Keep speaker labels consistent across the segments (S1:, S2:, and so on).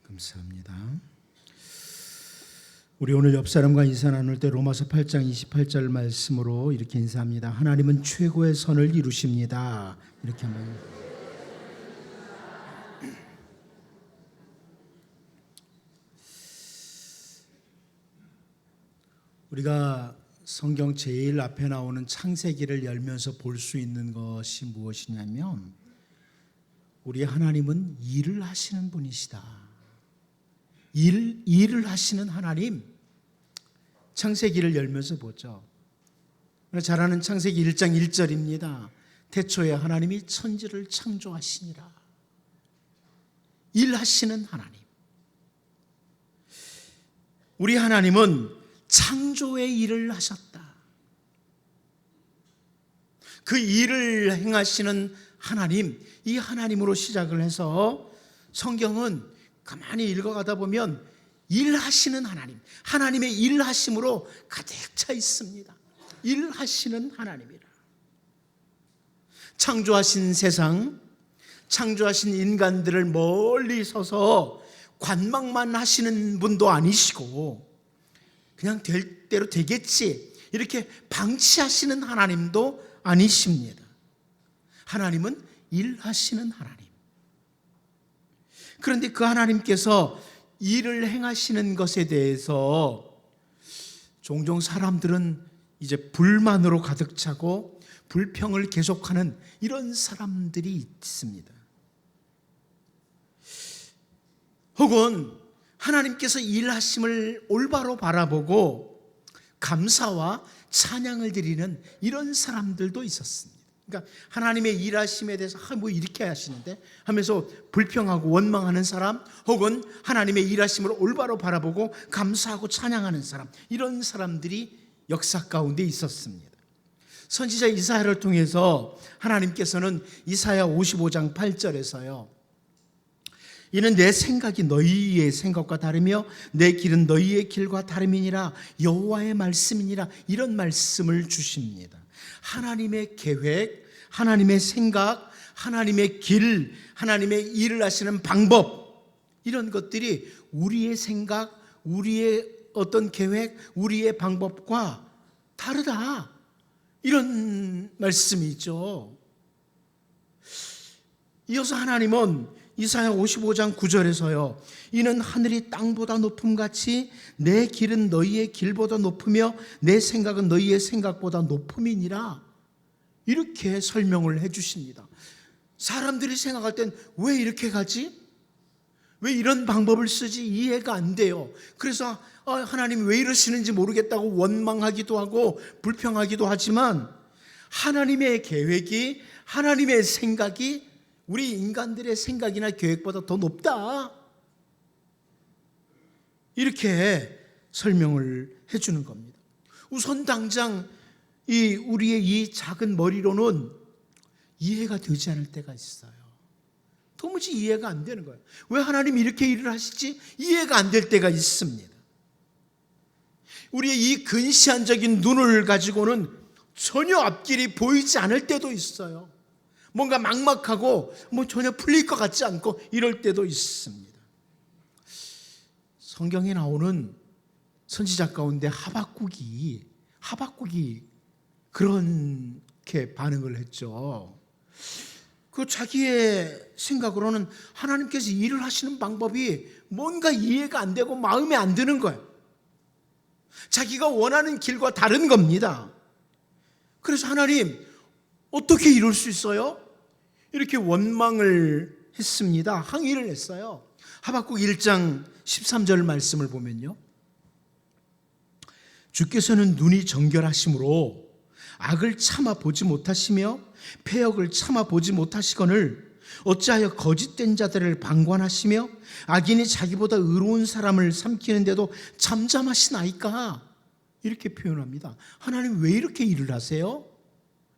S1: 감사합니다. 우리 오늘 옆 사람과 인사 나눌 때 로마서 8장 28절 말씀으로 이렇게 인사합니다. 하나님은 최고의 선을 이루십니다. 이렇게 한번. 우리가 성경 제일 앞에 나오는 창세기를 열면서 볼 수 있는 것이 무엇이냐면 우리 하나님은 일을 하시는 분이시다. 일을 하시는 하나님. 창세기를 열면서 보죠. 잘 아는 창세기 1장 1절입니다. 태초에 하나님이 천지를 창조하시니라. 일하시는 하나님. 우리 하나님은 창조의 일을 하셨다. 그 일을 행하시는 하나님, 이 하나님으로 시작을 해서 성경은 가만히 읽어가다 보면 일하시는 하나님, 하나님의 일하심으로 가득 차 있습니다. 일하시는 하나님이라. 창조하신 세상, 창조하신 인간들을 멀리 서서 관망만 하시는 분도 아니시고 그냥 될 대로 되겠지 이렇게 방치하시는 하나님도 아니십니다. 하나님은 일하시는 하나님. 그런데 그 하나님께서 일을 행하시는 것에 대해서 종종 사람들은 이제 불만으로 가득 차고 불평을 계속하는 이런 사람들이 있습니다. 혹은 하나님께서 일하심을 올바로 바라보고 감사와 찬양을 드리는 이런 사람들도 있었습니다. 그러니까 하나님의 일하심에 대해서 뭐 이렇게 하시는데 하면서 불평하고 원망하는 사람, 혹은 하나님의 일하심을 올바로 바라보고 감사하고 찬양하는 사람, 이런 사람들이 역사 가운데 있었습니다. 선지자 이사야를 통해서 하나님께서는 이사야 55장 8절에서요, 이는 내 생각이 너희의 생각과 다르며 내 길은 너희의 길과 다름이니라, 여호와의 말씀이니라, 이런 말씀을 주십니다. 하나님의 계획, 하나님의 생각, 하나님의 길, 하나님의 일을 하시는 방법, 이런 것들이 우리의 생각, 우리의 어떤 계획, 우리의 방법과 다르다, 이런 말씀이죠. 이어서 하나님은 이사야 55장 9절에서요, 이는 하늘이 땅보다 높음같이 내 길은 너희의 길보다 높으며 내 생각은 너희의 생각보다 높음이니라, 이렇게 설명을 해 주십니다. 사람들이 생각할 땐 왜 이렇게 가지? 왜 이런 방법을 쓰지? 이해가 안 돼요. 그래서 하나님 왜 이러시는지 모르겠다고 원망하기도 하고 불평하기도 하지만 하나님의 계획이, 하나님의 생각이 우리 인간들의 생각이나 계획보다 더 높다, 이렇게 설명을 해주는 겁니다. 우선 당장 우리의 이 작은 머리로는 이해가 되지 않을 때가 있어요. 도무지 이해가 안 되는 거예요. 왜 하나님이 이렇게 일을 하시지? 이해가 안 될 때가 있습니다. 우리의 이 근시안적인 눈을 가지고는 전혀 앞길이 보이지 않을 때도 있어요. 뭔가 막막하고 전혀 풀릴 것 같지 않고 이럴 때도 있습니다. 성경에 나오는 선지자 가운데 하박국이 그렇게 반응을 했죠. 그 자기의 생각으로는 하나님께서 일을 하시는 방법이 뭔가 이해가 안 되고 마음에 안 드는 거예요. 자기가 원하는 길과 다른 겁니다. 그래서 하나님 어떻게 이룰 수 있어요? 이렇게 원망을 했습니다. 항의를 했어요. 하박국 1장 13절 말씀을 보면요, 주께서는 눈이 정결하심으로 악을 참아 보지 못하시며 패역을 참아 보지 못하시거늘 어찌하여 거짓된 자들을 방관하시며 악인이 자기보다 의로운 사람을 삼키는데도 잠잠하시나이까, 이렇게 표현합니다. 하나님 왜 이렇게 일을 하세요?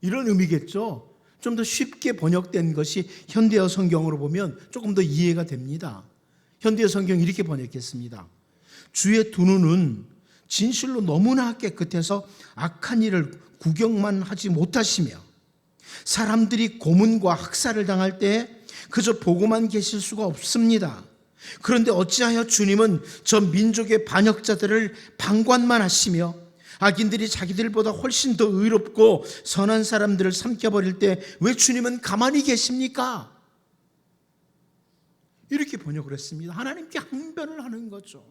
S1: 이런 의미겠죠. 좀 더 쉽게 번역된 것이 현대어 성경으로 보면 조금 더 이해가 됩니다. 현대어 성경 이렇게 번역했습니다. 주의 두 눈은 진실로 너무나 깨끗해서 악한 일을 구경만 하지 못하시며 사람들이 고문과 학살을 당할 때 그저 보고만 계실 수가 없습니다. 그런데 어찌하여 주님은 저 민족의 반역자들을 방관만 하시며 악인들이 자기들보다 훨씬 더 의롭고 선한 사람들을 삼켜버릴 때 왜 주님은 가만히 계십니까? 이렇게 번역을 했습니다. 하나님께 항변을 하는 거죠.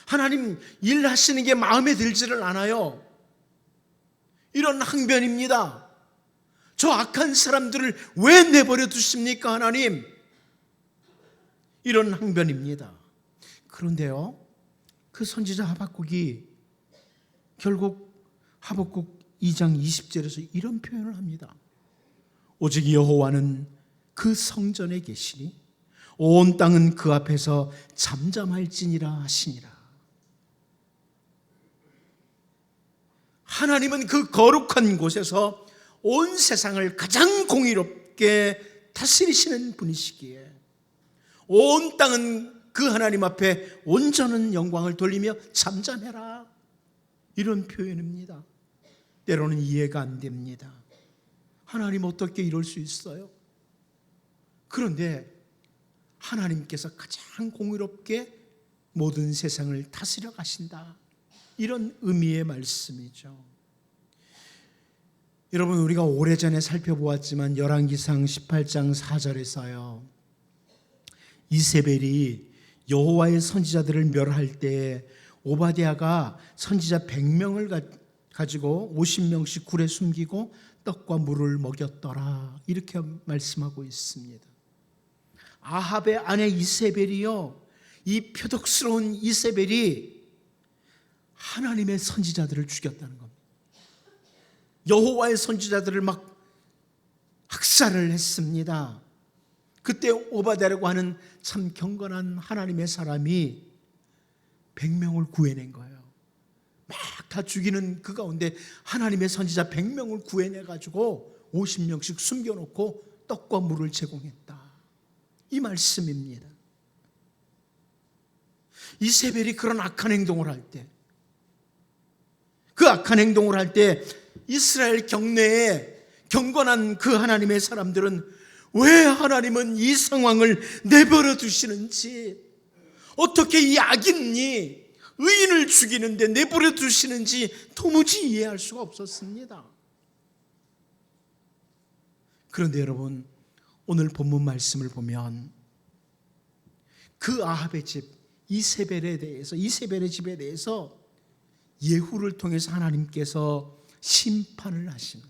S1: 하나님 일하시는 게 마음에 들지를 않아요. 이런 항변입니다. 저 악한 사람들을 왜 내버려 두십니까, 하나님? 이런 항변입니다. 그런데요, 그 선지자 하박국이 결국 하박국 2장 20절에서 이런 표현을 합니다. 오직 여호와는 그 성전에 계시니 온 땅은 그 앞에서 잠잠할지니라 하시니라. 하나님은 그 거룩한 곳에서 온 세상을 가장 공의롭게 다스리시는 분이시기에 온 땅은 그 하나님 앞에 온전한 영광을 돌리며 잠잠해라. 이런 표현입니다. 때로는 이해가 안 됩니다. 하나님 어떻게 이럴 수 있어요? 그런데 하나님께서 가장 공의롭게 모든 세상을 다스려 가신다. 이런 의미의 말씀이죠. 여러분, 우리가 오래전에 살펴보았지만 열왕기상 18장 4절에서요, 이세벨이 여호와의 선지자들을 멸할 때 오바댜가 선지자 100명을 가지고 50명씩 굴에 숨기고 떡과 물을 먹였더라. 이렇게 말씀하고 있습니다. 아합의 아내 이세벨이요, 이 표독스러운 이세벨이 하나님의 선지자들을 죽였다는 겁니다. 여호와의 선지자들을 막 학살을 했습니다. 그때 오바댜라고 하는 참 경건한 하나님의 사람이 100명을 구해낸 거예요. 막 다 죽이는 그 가운데 하나님의 선지자 100명을 구해내가지고 50명씩 숨겨놓고 떡과 물을 제공했다. 이 말씀입니다. 이세벨이 그런 악한 행동을 할 때, 그 악한 행동을 할 때 이스라엘 경내에 경건한 그 하나님의 사람들은 왜 하나님은 이 상황을 내버려 두시는지, 어떻게 이 악인이 의인을 죽이는데 내버려 두시는지 도무지 이해할 수가 없었습니다. 그런데 여러분, 오늘 본문 말씀을 보면 그 아합의 집 이세벨의 집에 대해서 예후를 통해서 하나님께서 심판을 하시는,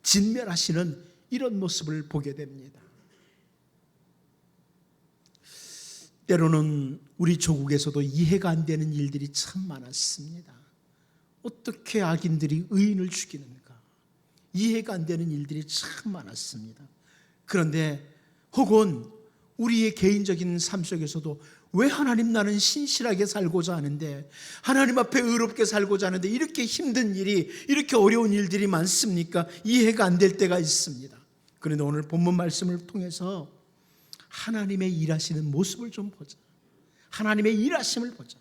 S1: 진멸하시는 이런 모습을 보게 됩니다. 때로는 우리 조국에서도 이해가 안 되는 일들이 참 많았습니다. 어떻게 악인들이 의인을 죽이는가, 이해가 안 되는 일들이 참 많았습니다. 그런데 혹은 우리의 개인적인 삶 속에서도 왜 하나님, 나는 신실하게 살고자 하는데, 하나님 앞에 의롭게 살고자 하는데 이렇게 힘든 일이, 이렇게 어려운 일들이 많습니까? 이해가 안 될 때가 있습니다. 그런데 오늘 본문 말씀을 통해서 하나님의 일하시는 모습을 좀 보자. 하나님의 일하심을 보자.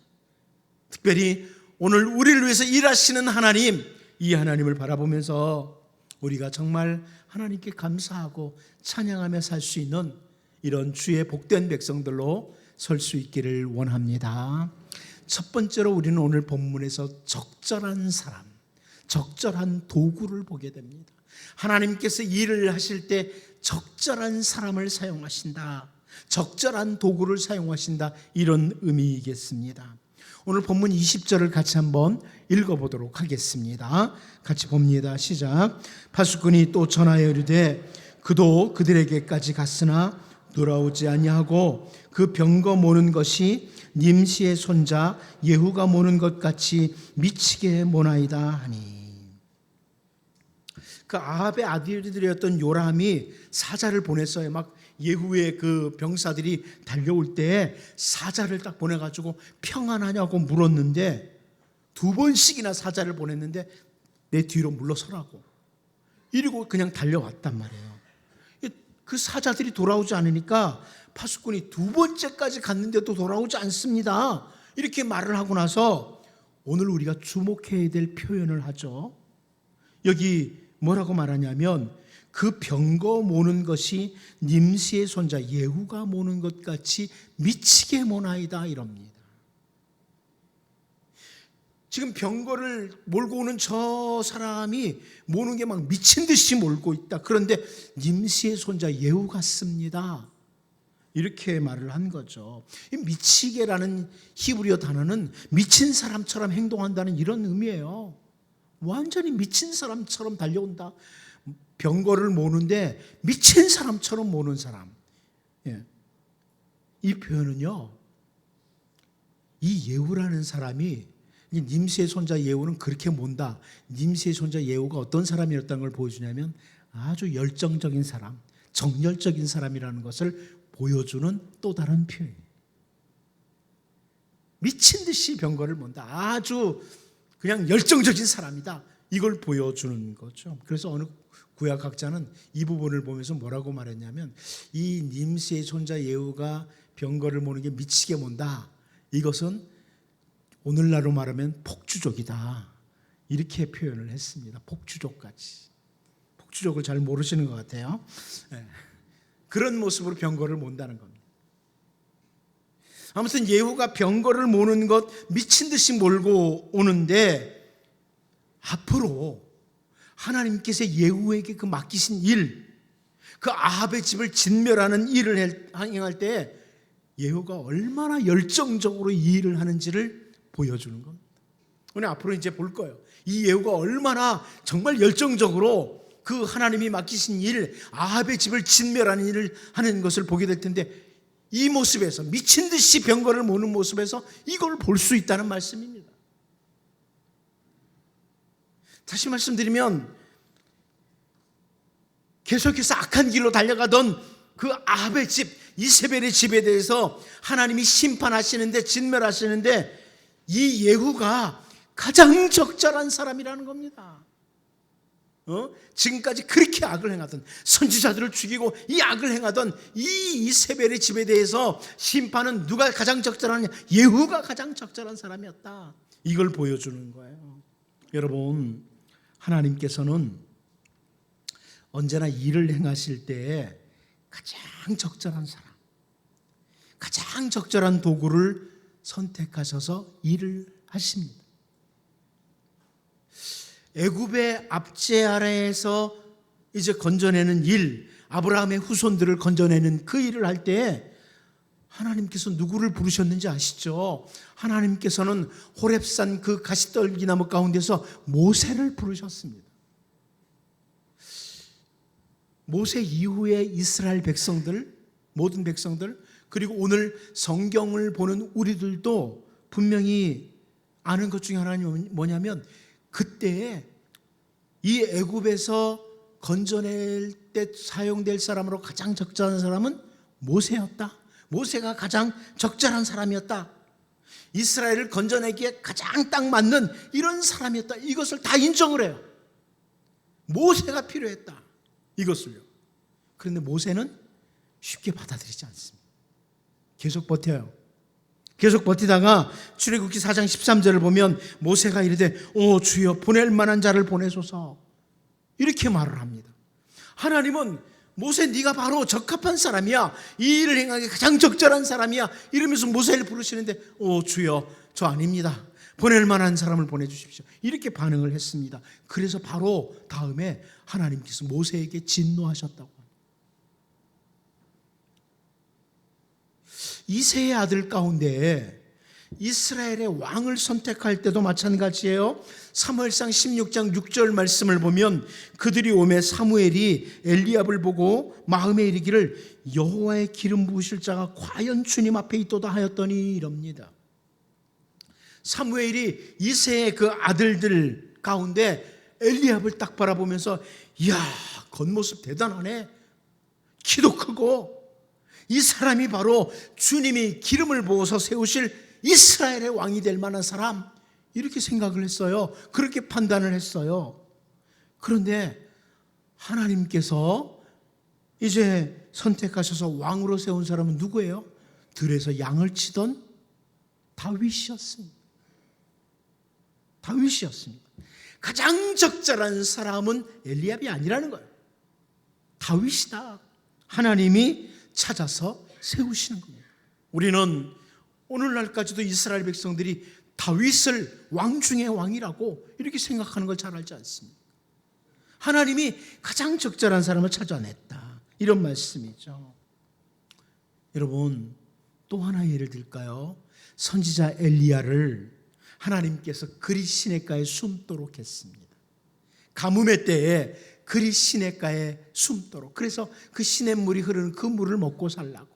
S1: 특별히 오늘 우리를 위해서 일하시는 하나님, 이 하나님을 바라보면서 우리가 정말 하나님께 감사하고 찬양하며 살 수 있는 이런 주의 복된 백성들로 설 수 있기를 원합니다. 첫 번째로 우리는 오늘 본문에서 적절한 사람, 적절한 도구를 보게 됩니다. 하나님께서 일을 하실 때 적절한 사람을 사용하신다, 적절한 도구를 사용하신다, 이런 의미이겠습니다. 오늘 본문 20절을 같이 한번 읽어보도록 하겠습니다. 같이 봅니다. 시작. 파수꾼이 또 전하여 이르되 그도 그들에게까지 갔으나 돌아오지 아니하고 그 병거 모는 것이 님시의 손자 예후가 모는 것 같이 미치게 모나이다 하니, 그 아합의 아들들이었던 요람이 사자를 보냈어요. 막 예후의 그 병사들이 달려올 때 사자를 딱 보내가지고 평안하냐고 물었는데, 2번씩이나 사자를 보냈는데 내 뒤로 물러서라고 이러고 그냥 달려왔단 말이에요. 그 사자들이 돌아오지 않으니까 파수꾼이 2번째까지 갔는데도 돌아오지 않습니다. 이렇게 말을 하고 나서 오늘 우리가 주목해야 될 표현을 하죠. 여기 뭐라고 말하냐면 그 병거 모는 것이 nim시의 손자 예후가 모는 것 같이 미치게 모나이다 이럽니다. 지금 병거를 몰고 오는 저 사람이 모는 게 막 미친 듯이 몰고 있다. 그런데 nim시의 손자 예후 같습니다. 이렇게 말을 한 거죠. 이 미치게라는 히브리어 단어는 미친 사람처럼 행동한다는 이런 의미예요. 완전히 미친 사람처럼 달려온다. 병거를 모는데 미친 사람처럼 모는 사람. 예. 이 표현은요, 이 예후라는 사람이, nim시의 손자 예후는 그렇게 몬다. nim시의 손자 예후가 어떤 사람이었다는 걸 보여주냐면 아주 열정적인 사람, 정열적인 사람이라는 것을 보여주는 또 다른 표현이에요. 미친 듯이 병거를 몬다. 아주 그냥 열정적인 사람이다. 이걸 보여주는 거죠. 그래서 어느 구약학자는 이 부분을 보면서 뭐라고 말했냐면, 이 nim시의 손자 예후가 병거를 모는 게 미치게 몬다. 이것은 오늘날로 말하면 폭주족이다. 이렇게 표현을 했습니다. 폭주족까지. 폭주족을 잘 모르시는 것 같아요. 네. 그런 모습으로 병거를 몬다는 겁니다. 아무튼 예후가 병거를 모는 것 미친 듯이 몰고 오는데, 앞으로 하나님께서 예후에게 그 맡기신 일, 그 아합의 집을 진멸하는 일을 행할 때 예후가 얼마나 열정적으로 이 일을 하는지를 보여주는 겁니다. 오늘 앞으로 이제 볼 거예요. 이 예후가 얼마나 정말 열정적으로 그 하나님이 맡기신 일, 아합의 집을 진멸하는 일을 하는 것을 보게 될 텐데, 이 모습에서, 미친 듯이 병거를 모는 모습에서 이걸 볼 수 있다는 말씀입니다. 다시 말씀드리면, 계속해서 악한 길로 달려가던 그 아합의 집, 이세벨의 집에 대해서 하나님이 심판하시는데, 진멸하시는데, 이 예후가 가장 적절한 사람이라는 겁니다. 지금까지 그렇게 악을 행하던, 선지자들을 죽이고 이 악을 행하던 이 이세벨의 집에 대해서 심판은 누가 가장 적절하냐? 예후가 가장 적절한 사람이었다. 이걸 보여주는 거예요. 여러분, 하나님께서는 언제나 일을 행하실 때 가장 적절한 사람, 가장 적절한 도구를 선택하셔서 일을 하십니다. 애굽의 압제 아래에서 이제 건져내는 일, 아브라함의 후손들을 건져내는 그 일을 할 때 하나님께서 누구를 부르셨는지 아시죠? 하나님께서는 호렙산 그 가시떨기나무 가운데서 모세를 부르셨습니다. 모세 이후에 이스라엘 백성들, 모든 백성들, 그리고 오늘 성경을 보는 우리들도 분명히 아는 것 중에 하나는 뭐냐면, 그때에 이 애굽에서 건져낼 때 사용될 사람으로 가장 적절한 사람은 모세였다. 모세가 가장 적절한 사람이었다. 이스라엘을 건져내기에 가장 딱 맞는 이런 사람이었다. 이것을 다 인정을 해요. 모세가 필요했다. 이것을요. 그런데 모세는 쉽게 받아들이지 않습니다. 계속 버텨요. 계속 버티다가 출애굽기 4장 13절을 보면 모세가 이르되 오 주여 보낼 만한 자를 보내소서, 이렇게 말을 합니다. 하나님은 모세 네가 바로 적합한 사람이야, 이 일을 행하기 가장 적절한 사람이야 이러면서 모세를 부르시는데 오 주여 저 아닙니다, 보낼 만한 사람을 보내주십시오, 이렇게 반응을 했습니다. 그래서 바로 다음에 하나님께서 모세에게 진노하셨다고 합니다. 이새의 아들 가운데 이스라엘의 왕을 선택할 때도 마찬가지예요. 사무엘상 16장 6절 말씀을 보면 그들이 오매 사무엘이 엘리압을 보고 마음에 이르기를 여호와의 기름 부으실 자가 과연 주님 앞에 있도다 하였더니 이럽니다. 사무엘이 이새의 그 아들들 가운데 엘리압을 딱 바라보면서 이야 겉모습 대단하네, 키도 크고 이 사람이 바로 주님이 기름을 부어서 세우실 이스라엘의 왕이 될 만한 사람, 이렇게 생각을 했어요. 그렇게 판단을 했어요. 그런데 하나님께서 이제 선택하셔서 왕으로 세운 사람은 누구예요? 들에서 양을 치던 다윗이었습니다. 다윗이었습니다. 가장 적절한 사람은 엘리압이 아니라는 거예요. 다윗이다. 하나님이 찾아서 세우시는 겁니다. 우리는 오늘날까지도 이스라엘 백성들이 다윗을 왕 중의 왕이라고 이렇게 생각하는 걸 잘 알지 않습니까? 하나님이 가장 적절한 사람을 찾아냈다, 이런 말씀이죠. 여러분, 또 하나 예를 들까요? 선지자 엘리야를 하나님께서 그리 시냇가에 숨도록 했습니다. 가뭄의 때에 그리 시냇가에 숨도록. 그래서 그 시냇물이 흐르는 그 물을 먹고 살라고.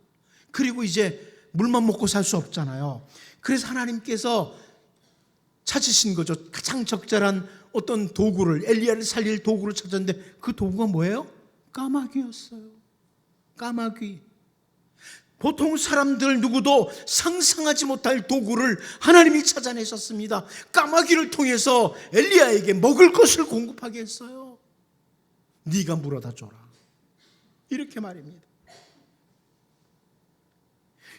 S1: 그리고 이제 물만 먹고 살 수 없잖아요. 그래서 하나님께서 찾으신 거죠. 가장 적절한 어떤 도구를, 엘리야를 살릴 도구를 찾았는데 그 도구가 뭐예요? 까마귀였어요. 까마귀. 보통 사람들 누구도 상상하지 못할 도구를 하나님이 찾아내셨습니다. 까마귀를 통해서 엘리야에게 먹을 것을 공급하게 했어요. 네가 물어다 줘라, 이렇게 말입니다.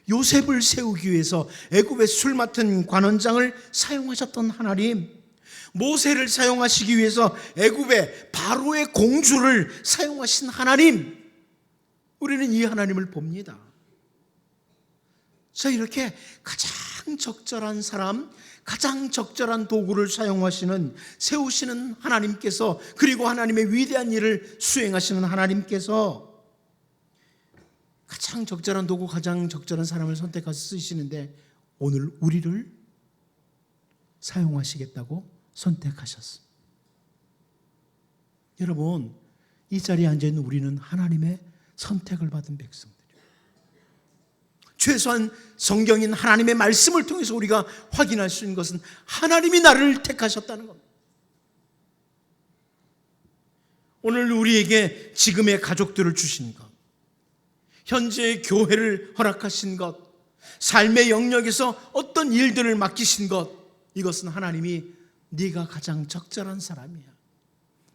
S1: 요셉을 세우기 위해서 애굽의 술 맡은 관원장을 사용하셨던 하나님, 모세를 사용하시기 위해서 애굽의 바로의 공주를 사용하신 하나님, 우리는 이 하나님을 봅니다. 자, 이렇게 가장 적절한 사람, 가장 적절한 도구를 사용하시는, 세우시는 하나님께서, 그리고 하나님의 위대한 일을 수행하시는 하나님께서 가장 적절한 도구, 가장 적절한 사람을 선택해서 쓰시는데 오늘 우리를 사용하시겠다고 선택하셨습니다. 여러분, 이 자리에 앉아있는 우리는 하나님의 선택을 받은 백성들이에요. 최소한 성경인 하나님의 말씀을 통해서 우리가 확인할 수 있는 것은 하나님이 나를 택하셨다는 겁니다. 오늘 우리에게 지금의 가족들을 주신 것, 현재의 교회를 허락하신 것, 삶의 영역에서 어떤 일들을 맡기신 것, 이것은 하나님이 네가 가장 적절한 사람이야,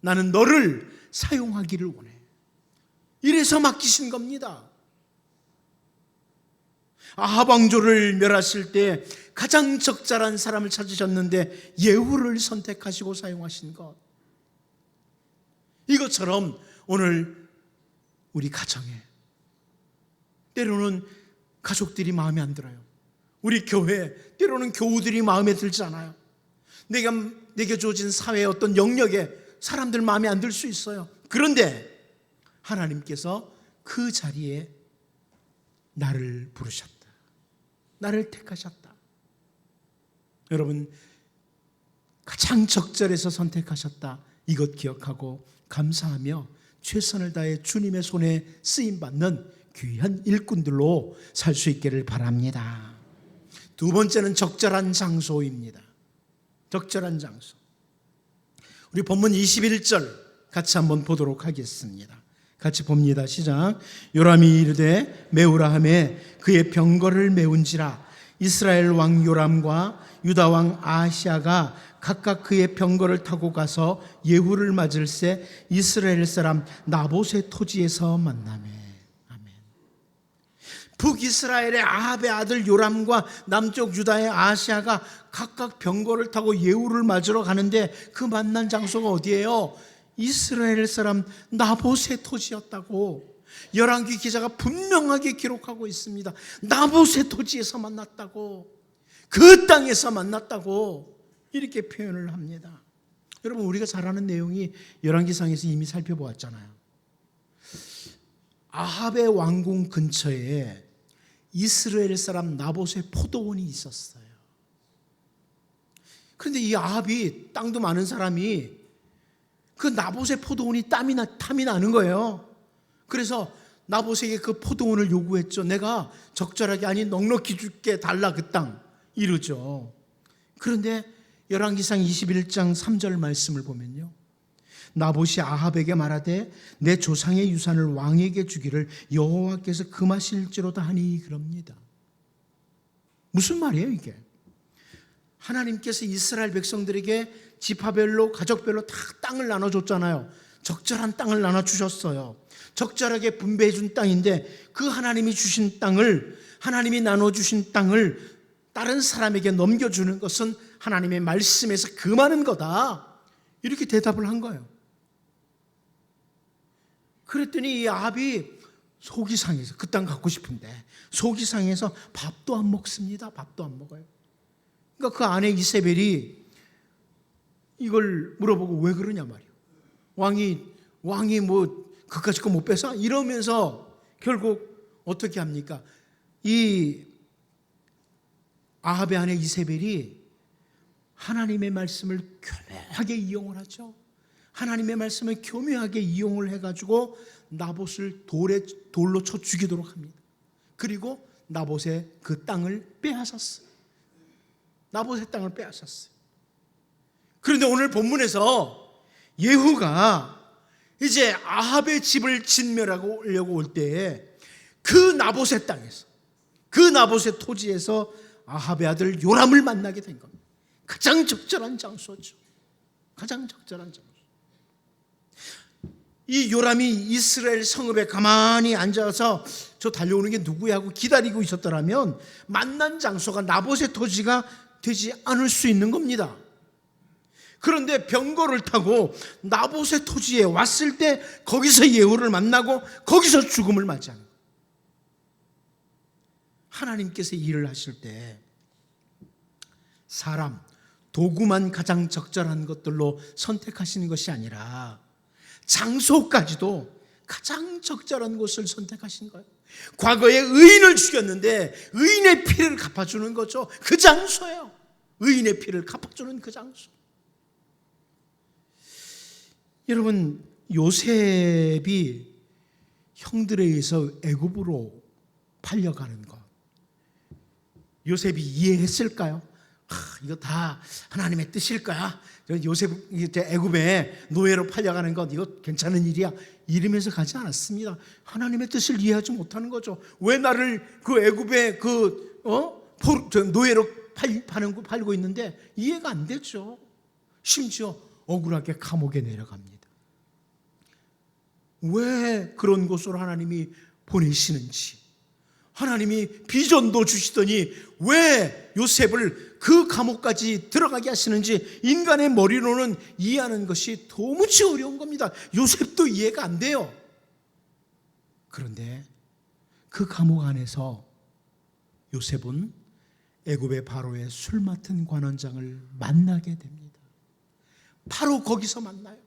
S1: 나는 너를 사용하기를 원해, 이래서 맡기신 겁니다. 아합 왕조를 멸하실 때 가장 적절한 사람을 찾으셨는데 예후를 선택하시고 사용하신 것, 이것처럼 오늘 우리 가정에 때로는 가족들이 마음에 안 들어요. 우리 교회 때로는 교우들이 마음에 들지 않아요. 내게 주어진 사회의 어떤 영역에 사람들 마음에 안 들 수 있어요. 그런데 하나님께서 그 자리에 나를 부르셨다, 나를 택하셨다. 여러분, 가장 적절해서 선택하셨다, 이것 기억하고 감사하며 최선을 다해 주님의 손에 쓰임받는 귀한 일꾼들로 살 수 있기를 바랍니다. 두 번째는 적절한 장소입니다. 적절한 장소. 우리 본문 21절 같이 한번 보도록 하겠습니다. 같이 봅니다. 시작. 요람이 이르되 메우라 하매 그의 병거를 메운지라. 이스라엘 왕 요람과 유다 왕 아하시아가 각각 그의 병거를 타고 가서 예후를 맞을새 이스라엘 사람 나봇의 토지에서 만나매. 북이스라엘의 아합의 아들 요람과 남쪽 유다의 아하시아가 각각 병거를 타고 예후를 맞으러 가는데 그 만난 장소가 어디예요? 이스라엘 사람 나봇의 토지였다고 열왕기 기자가 분명하게 기록하고 있습니다. 나봇의 토지에서 만났다고, 그 땅에서 만났다고 이렇게 표현을 합니다. 여러분, 우리가 잘 아는 내용이 열왕기상에서 이미 살펴보았잖아요. 아합의 왕궁 근처에 이스라엘 사람 나봇의 포도원이 있었어요. 그런데 이 아합이, 땅도 많은 사람이, 그 나봇의 포도원이 탐이 나는 거예요. 그래서 나봇에게 그 포도원을 요구했죠. 내가 적절하게, 아니 넉넉히 줄게, 달라 그 땅, 이러죠. 그런데 열왕기상 21장 3절 말씀을 보면요, 나봇이 아합에게 말하되 내 조상의 유산을 왕에게 주기를 여호와께서 금하실지로다 하니 그럽니다. 무슨 말이에요 이게? 하나님께서 이스라엘 백성들에게 지파별로, 가족별로 다 땅을 나눠줬잖아요. 적절한 땅을 나눠주셨어요. 적절하게 분배해 준 땅인데 그 하나님이 주신 땅을, 하나님이 나눠주신 땅을 다른 사람에게 넘겨주는 것은 하나님의 말씀에서 금하는 거다, 이렇게 대답을 한 거예요. 그랬더니 이 아합이 속이 상해서 그 땅 갖고 싶은데 속이 상해서 밥도 안 먹습니다. 밥도 안 먹어요. 그러니까 그 아내 이세벨이 이걸 물어보고 왜 그러냐 말이에요. 왕이 뭐 그까짓 거 못 뺏어? 이러면서 결국 어떻게 합니까? 이 아합의 아내 이세벨이 하나님의 말씀을 교묘하게 이용을 하죠. 하나님의 말씀을 교묘하게 이용을 해가지고 나봇을 돌로 쳐 죽이도록 합니다. 그리고 나봇의 그 땅을 빼앗았어요. 나봇의 땅을 빼앗았어요. 그런데 오늘 본문에서 예후가 이제 아합의 집을 진멸하려고 올 때에 그 나봇의 땅에서, 그 나봇의 토지에서 아합의 아들 요람을 만나게 된 겁니다. 가장 적절한 장소죠. 가장 적절한 장소. 이 요람이 이스라엘 성읍에 가만히 앉아서 저 달려오는 게 누구야 하고 기다리고 있었더라면 만난 장소가 나봇의 토지가 되지 않을 수 있는 겁니다. 그런데 병거를 타고 나봇의 토지에 왔을 때 거기서 예후를 만나고 거기서 죽음을 맞이하는 거예요. 하나님께서 일을 하실 때 사람, 도구만 가장 적절한 것들로 선택하시는 것이 아니라 장소까지도 가장 적절한 곳을 선택하신 거예요. 과거에 의인을 죽였는데 의인의 피를 갚아주는 거죠. 그 장소예요. 의인의 피를 갚아주는 그 장소. 여러분, 요셉이 형들에 의해서 애굽으로 팔려가는 것, 요셉이 이해했을까요? 이거 다 하나님의 뜻일까? 요셉 애굽에 노예로 팔려가는 것 이거 괜찮은 일이야 이러면서 가지 않았습니다. 하나님의 뜻을 이해하지 못하는 거죠. 왜 나를 그 애굽에 노예로 팔고 있는데 이해가 안 되죠. 심지어 억울하게 감옥에 내려갑니다. 왜 그런 곳으로 하나님이 보내시는지, 하나님이 비전도 주시더니 왜 요셉을 그 감옥까지 들어가게 하시는지 인간의 머리로는 이해하는 것이 도무지 어려운 겁니다. 요셉도 이해가 안 돼요. 그런데 그 감옥 안에서 요셉은 애굽의 바로의 술 맡은 관원장을 만나게 됩니다. 바로 거기서 만나요.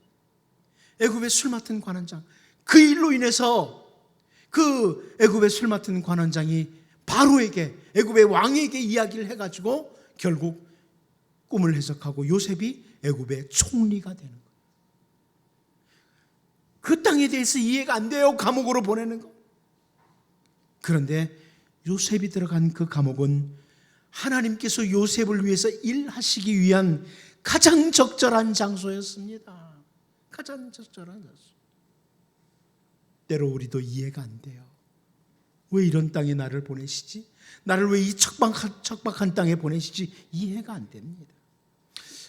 S1: 애굽의 술 맡은 관원장. 그 일로 인해서 그 애굽의 술 맡은 관원장이 바로에게, 애굽의 왕에게 이야기를 해가지고 결국 꿈을 해석하고 요셉이 애굽의 총리가 되는 거예요. 그 땅에 대해서 이해가 안 돼요. 감옥으로 보내는 거. 그런데 요셉이 들어간 그 감옥은 하나님께서 요셉을 위해서 일하시기 위한 가장 적절한 장소였습니다. 가장 적절한 장소. 때로 우리도 이해가 안 돼요. 왜 이런 땅에 나를 보내시지? 나를 왜 이 척박한 땅에 보내시지? 이해가 안 됩니다.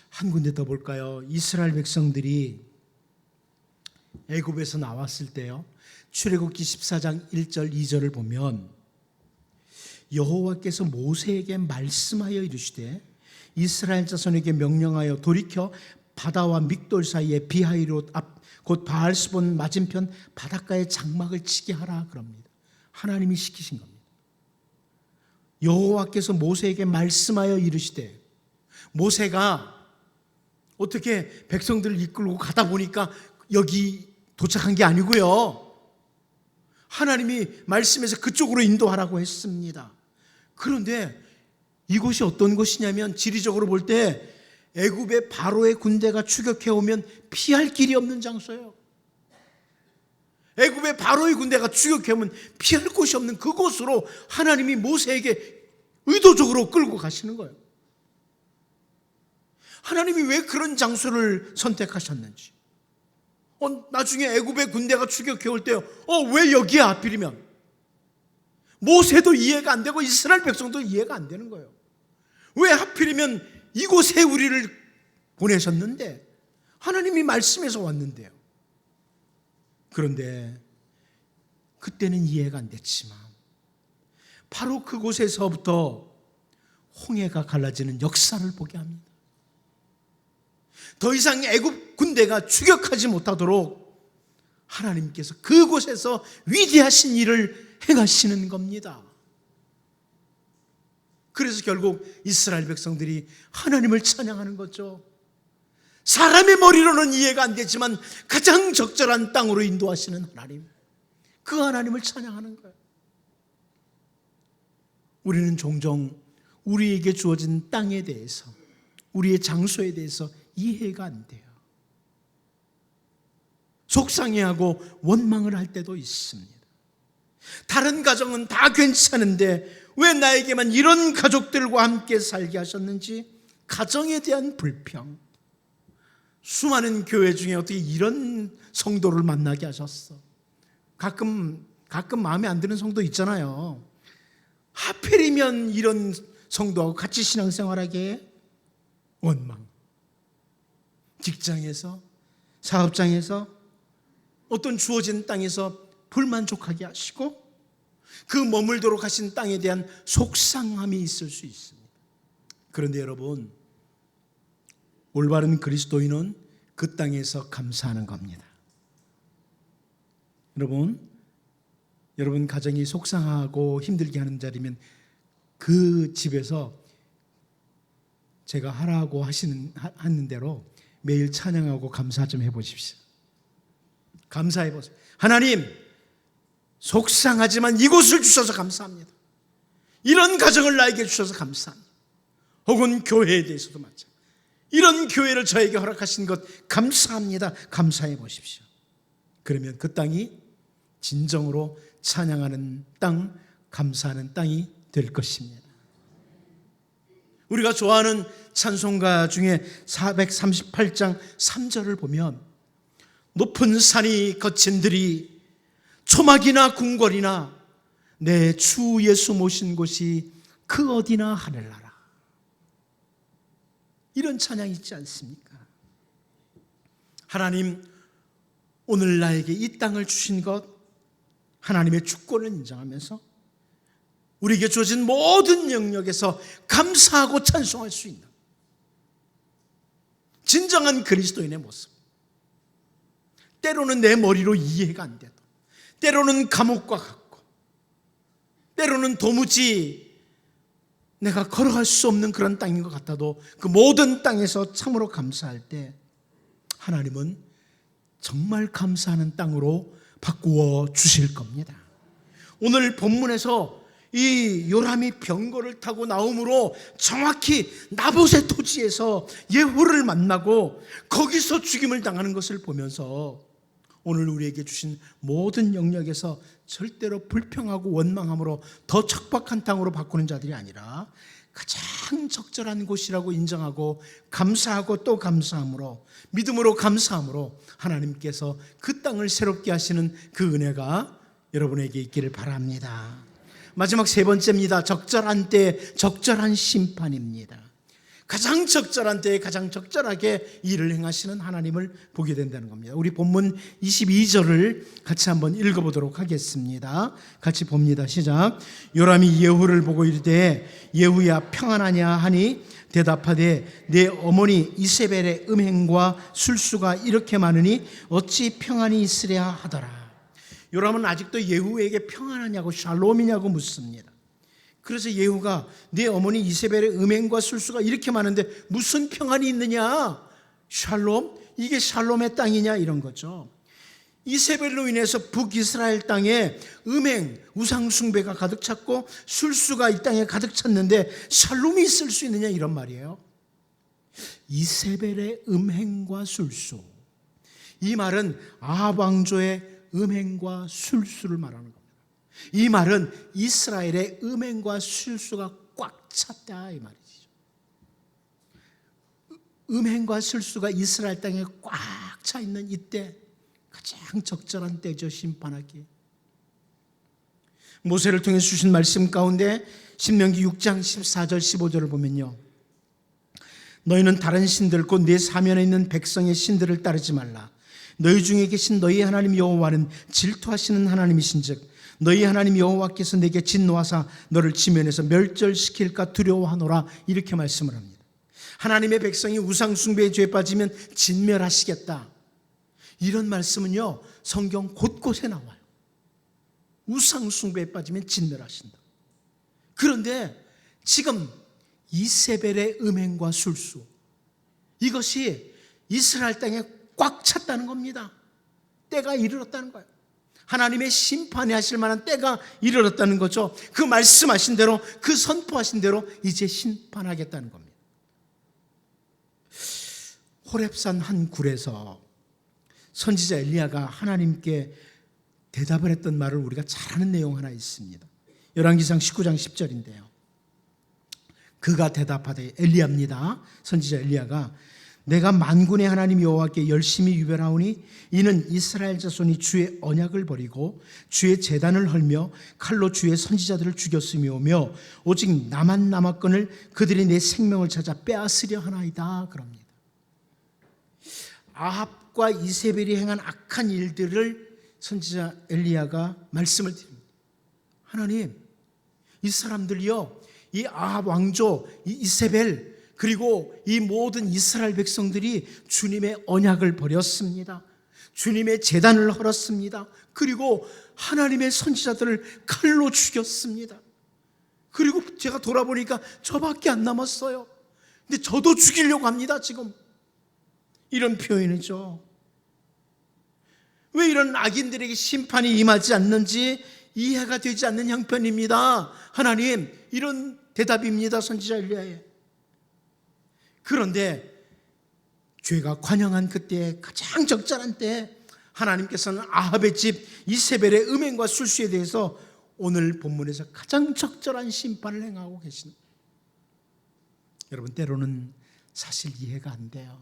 S1: 한 군데 더 볼까요? 이스라엘 백성들이 애굽에서 나왔을 때요, 출애굽기 14장 1절 2절을 보면 여호와께서 모세에게 말씀하여 이르시되 이스라엘 자손에게 명령하여 돌이켜 바다와 믹돌 사이에 비하이롯 앞 곧 바알스본 맞은편 바닷가에 장막을 치게 하라 그럽니다. 하나님이 시키신 겁니다. 여호와께서 모세에게 말씀하여 이르시되, 모세가 어떻게 백성들을 이끌고 가다 보니까 여기 도착한 게 아니고요, 하나님이 말씀해서 그쪽으로 인도하라고 했습니다. 그런데 이곳이 어떤 곳이냐면 지리적으로 볼 때 애굽의 바로의 군대가 추격해 오면 피할 길이 없는 장소예요. 애굽의 바로의 군대가 추격해 오면 피할 곳이 없는 그곳으로 하나님이 모세에게 의도적으로 끌고 가시는 거예요. 하나님이 왜 그런 장소를 선택하셨는지, 나중에 애굽의 군대가 추격해 올 때요, 왜 여기야 하필이면? 모세도 이해가 안 되고 이스라엘 백성도 이해가 안 되는 거예요. 왜 하필이면 이곳에 우리를 보내셨는데, 하나님이 말씀해서 왔는데요. 그런데 그때는 이해가 안 됐지만 바로 그곳에서부터 홍해가 갈라지는 역사를 보게 합니다. 더 이상 애굽 군대가 추격하지 못하도록 하나님께서 그곳에서 위대하신 일을 행하시는 겁니다. 그래서 결국 이스라엘 백성들이 하나님을 찬양하는 거죠. 사람의 머리로는 이해가 안 되지만 가장 적절한 땅으로 인도하시는 하나님, 그 하나님을 찬양하는 거예요. 우리는 종종 우리에게 주어진 땅에 대해서, 우리의 장소에 대해서 이해가 안 돼요. 속상해하고 원망을 할 때도 있습니다. 다른 가정은 다 괜찮은데 왜 나에게만 이런 가족들과 함께 살게 하셨는지, 가정에 대한 불평. 수많은 교회 중에 어떻게 이런 성도를 만나게 하셨어? 가끔 마음에 안 드는 성도 있잖아요. 하필이면 이런 성도하고 같이 신앙생활하게 해? 원망. 직장에서, 사업장에서, 어떤 주어진 땅에서 불만족하게 하시고, 그 머물도록 하신 땅에 대한 속상함이 있을 수 있습니다. 그런데 여러분, 올바른 그리스도인은 그 땅에서 감사하는 겁니다. 여러분 가정이 속상하고 힘들게 하는 자리면 그 집에서 제가 하라고 하는 대로 매일 찬양하고 감사 좀 해보십시오. 감사해보세요. 하나님, 속상하지만 이곳을 주셔서 감사합니다. 이런 가정을 나에게 주셔서 감사합니다. 혹은 교회에 대해서도 마찬가지. 이런 교회를 저에게 허락하신 것 감사합니다. 감사해 보십시오. 그러면 그 땅이 진정으로 찬양하는 땅, 감사하는 땅이 될 것입니다. 우리가 좋아하는 찬송가 중에 438장 3절을 보면, 높은 산이 거친 들이 초막이나 궁궐이나 내 주 예수 모신 곳이 그 어디나 하늘나라. 이런 찬양이 있지 않습니까? 하나님, 오늘 나에게 이 땅을 주신 것, 하나님의 주권을 인정하면서 우리에게 주어진 모든 영역에서 감사하고 찬송할 수 있는 진정한 그리스도인의 모습. 때로는 내 머리로 이해가 안 돼도, 때로는 감옥과 같고, 때로는 도무지 내가 걸어갈 수 없는 그런 땅인 것 같아도 그 모든 땅에서 참으로 감사할 때 하나님은 정말 감사하는 땅으로 바꾸어 주실 겁니다. 오늘 본문에서 이 요람이 병거를 타고 나옴으로 정확히 나봇의 토지에서 예후를 만나고 거기서 죽임을 당하는 것을 보면서 오늘 우리에게 주신 모든 영역에서 절대로 불평하고 원망함으로 더 척박한 땅으로 바꾸는 자들이 아니라 가장 적절한 곳이라고 인정하고 감사하고 또 감사함으로, 믿음으로 감사함으로 하나님께서 그 땅을 새롭게 하시는 그 은혜가 여러분에게 있기를 바랍니다. 마지막 세 번째입니다. 적절한 때 적절한 심판입니다. 가장 적절한 때에 가장 적절하게 일을 행하시는 하나님을 보게 된다는 겁니다. 우리 본문 22절을 같이 한번 읽어보도록 하겠습니다. 같이 봅니다. 시작. 요람이 예후를 보고 이르되 예후야 평안하냐 하니 대답하되 내 어머니 이세벨의 음행과 술수가 이렇게 많으니 어찌 평안이 있으랴 하더라. 요람은 아직도 예후에게 평안하냐고, 샬롬이냐고 묻습니다. 그래서 예후가 네 어머니 이세벨의 음행과 술수가 이렇게 많은데 무슨 평안이 있느냐? 샬롬? 이게 샬롬의 땅이냐? 이런 거죠. 이세벨로 인해서 북이스라엘 땅에 음행, 우상숭배가 가득 찼고 술수가 이 땅에 가득 찼는데 샬롬이 있을 수 있느냐? 이런 말이에요. 이세벨의 음행과 술수, 이 말은 아합 왕조의 음행과 술수를 말하는 겁니다. 이 말은 이스라엘의 음행과 술수가 꽉 찼다 이 말이죠. 음행과 술수가 이스라엘 땅에 꽉 차 있는 이때 가장 적절한 때죠, 심판하기. 모세를 통해 주신 말씀 가운데 신명기 6장 14절 15절을 보면요, 너희는 다른 신들 곧 내 사면에 있는 백성의 신들을 따르지 말라. 너희 중에 계신 너희 하나님 여호와는 질투하시는 하나님이신즉 너희 하나님 여호와께서 내게 진노하사 너를 지면에서 멸절시킬까 두려워하노라. 이렇게 말씀을 합니다. 하나님의 백성이 우상숭배의 죄에 빠지면 진멸하시겠다. 이런 말씀은요, 성경 곳곳에 나와요. 우상 숭배에 빠지면 진멸하신다. 그런데 지금 이세벨의 음행과 술수, 이것이 이스라엘 땅에 꽉 찼다는 겁니다. 때가 이르렀다는 거예요. 하나님의 심판이 하실 만한 때가 이르렀다는 거죠. 그 말씀하신 대로, 그 선포하신 대로 이제 심판하겠다는 겁니다. 호렙산 한 굴에서 선지자 엘리야가 하나님께 대답을 했던 말을 우리가 잘 아는 내용 하나 있습니다. 열왕기상 19장 10절인데요. 그가 대답하되, 엘리야입니다. 선지자 엘리야가, 내가 만군의 하나님 여호와께 열심히 유별하오니 이는 이스라엘 자손이 주의 언약을 버리고 주의 제단을 헐며 칼로 주의 선지자들을 죽였으며오며 오직 나만 남았거늘 그들이 내 생명을 찾아 빼앗으려 하나이다 그럽니다. 아합과 이세벨이 행한 악한 일들을 선지자 엘리야가 말씀을 드립니다. 하나님, 이 사람들이요, 이 아합 왕조, 이 이세벨, 그리고 이 모든 이스라엘 백성들이 주님의 언약을 버렸습니다. 주님의 제단을 헐었습니다. 그리고 하나님의 선지자들을 칼로 죽였습니다. 그리고 제가 돌아보니까 저밖에 안 남았어요. 근데 저도 죽이려고 합니다, 지금. 이런 표현이죠. 왜 이런 악인들에게 심판이 임하지 않는지 이해가 되지 않는 형편입니다. 하나님, 이런 대답입니다, 선지자 엘리야의. 그런데 죄가 관영한 그때, 가장 적절한 때, 하나님께서는 아합의 집 이세벨의 음행과 술수에 대해서 오늘 본문에서 가장 적절한 심판을 행하고 계십니다. 여러분, 때로는 사실 이해가 안 돼요.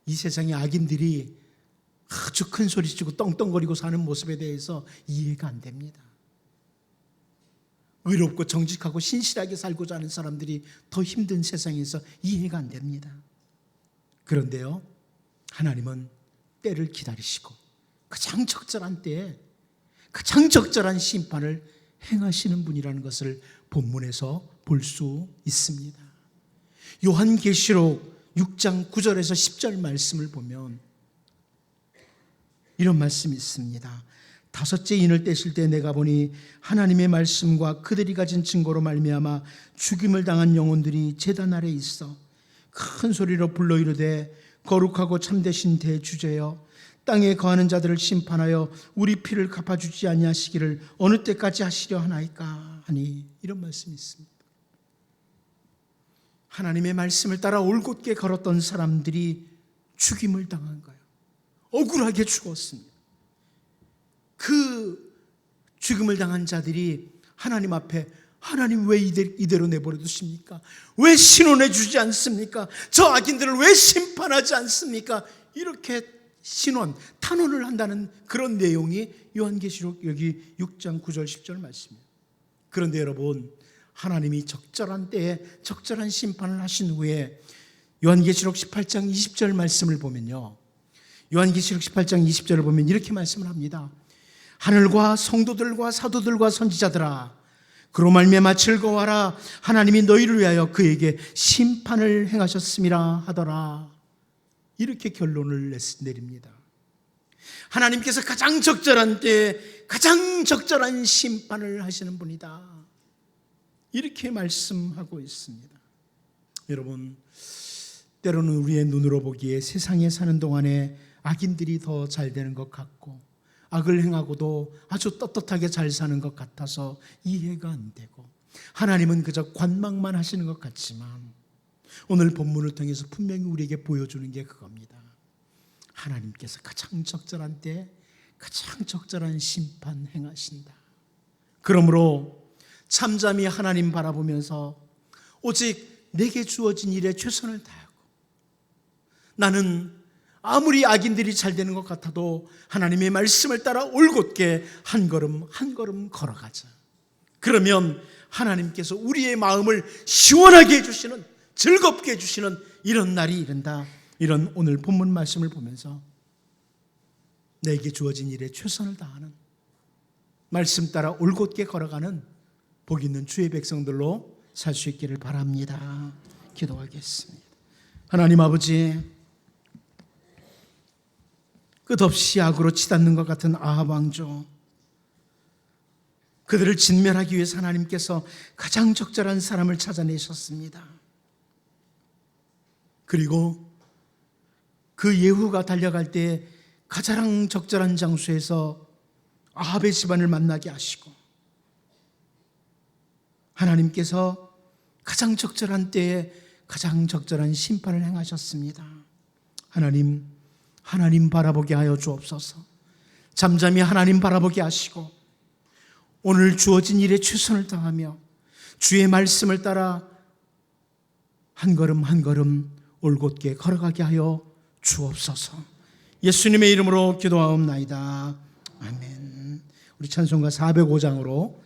S1: 이 세상의 악인들이 아주 큰 소리치고 떵떵거리고 사는 모습에 대해서 이해가 안 됩니다. 의롭고 정직하고 신실하게 살고자 하는 사람들이 더 힘든 세상에서 이해가 안 됩니다. 그런데요, 하나님은 때를 기다리시고 가장 적절한 때에 가장 적절한 심판을 행하시는 분이라는 것을 본문에서 볼 수 있습니다. 요한계시록 6장 9절에서 10절 말씀을 보면 이런 말씀이 있습니다. 다섯째 인을 떼실 때 내가 보니 하나님의 말씀과 그들이 가진 증거로 말미암아 죽임을 당한 영혼들이 제단 아래 있어 큰 소리로 불러 이르되, 거룩하고 참되신 대주제여, 땅에 거하는 자들을 심판하여 우리 피를 갚아주지 아니하시기를 어느 때까지 하시려 하나이까 하니, 이런 말씀이 있습니다. 하나님의 말씀을 따라 올곧게 걸었던 사람들이 죽임을 당한 거예요. 억울하게 죽었습니다. 그 죽음을 당한 자들이 하나님 앞에, 하나님 왜 이대로 내버려 두십니까? 왜 신원해 주지 않습니까? 저 악인들을 왜 심판하지 않습니까? 이렇게 신원, 탄원을 한다는 그런 내용이 요한계시록 여기 6장 9절 10절 말씀입니다. 그런데 여러분, 하나님이 적절한 때에 적절한 심판을 하신 후에 요한계시록 18장 20절 말씀을 보면요, 요한계시록 18장 20절을 보면 이렇게 말씀을 합니다. 하늘과 성도들과 사도들과 선지자들아, 그로 말미암아 즐거워하라. 하나님이 너희를 위하여 그에게 심판을 행하셨음이라 하더라. 이렇게 결론을 내립니다. 하나님께서 가장 적절한 때에 가장 적절한 심판을 하시는 분이다, 이렇게 말씀하고 있습니다. 여러분, 때로는 우리의 눈으로 보기에 세상에 사는 동안에 악인들이 더 잘 되는 것 같고 악을 행하고도 아주 떳떳하게 잘 사는 것 같아서 이해가 안 되고, 하나님은 그저 관망만 하시는 것 같지만 오늘 본문을 통해서 분명히 우리에게 보여주는 게 그겁니다. 하나님께서 가장 적절한 때 가장 적절한 심판 행하신다. 그러므로 잠잠히 하나님 바라보면서 오직 내게 주어진 일에 최선을 다하고, 나는 아무리 악인들이 잘 되는 것 같아도 하나님의 말씀을 따라 올곧게 한 걸음 한 걸음 걸어가자. 그러면 하나님께서 우리의 마음을 시원하게 해주시는, 즐겁게 해주시는 이런 날이 이른다. 이런 오늘 본문 말씀을 보면서 내게 주어진 일에 최선을 다하는, 말씀 따라 올곧게 걸어가는 복 있는 주의 백성들로 살 수 있기를 바랍니다. 기도하겠습니다. 하나님 아버지, 끝없이 악으로 치닫는 것 같은 아합 왕조, 그들을 진멸하기 위해서 하나님께서 가장 적절한 사람을 찾아내셨습니다. 그리고 그 예후가 달려갈 때 가장 적절한 장소에서 아합의 집안을 만나게 하시고, 하나님께서 가장 적절한 때에 가장 적절한 심판을 행하셨습니다. 하나님 바라보게 하여 주옵소서. 잠잠히 하나님 바라보게 하시고 오늘 주어진 일에 최선을 다하며 주의 말씀을 따라 한 걸음 한 걸음 올곧게 걸어가게 하여 주옵소서. 예수님의 이름으로 기도하옵나이다. 아멘. 우리 찬송가 405장으로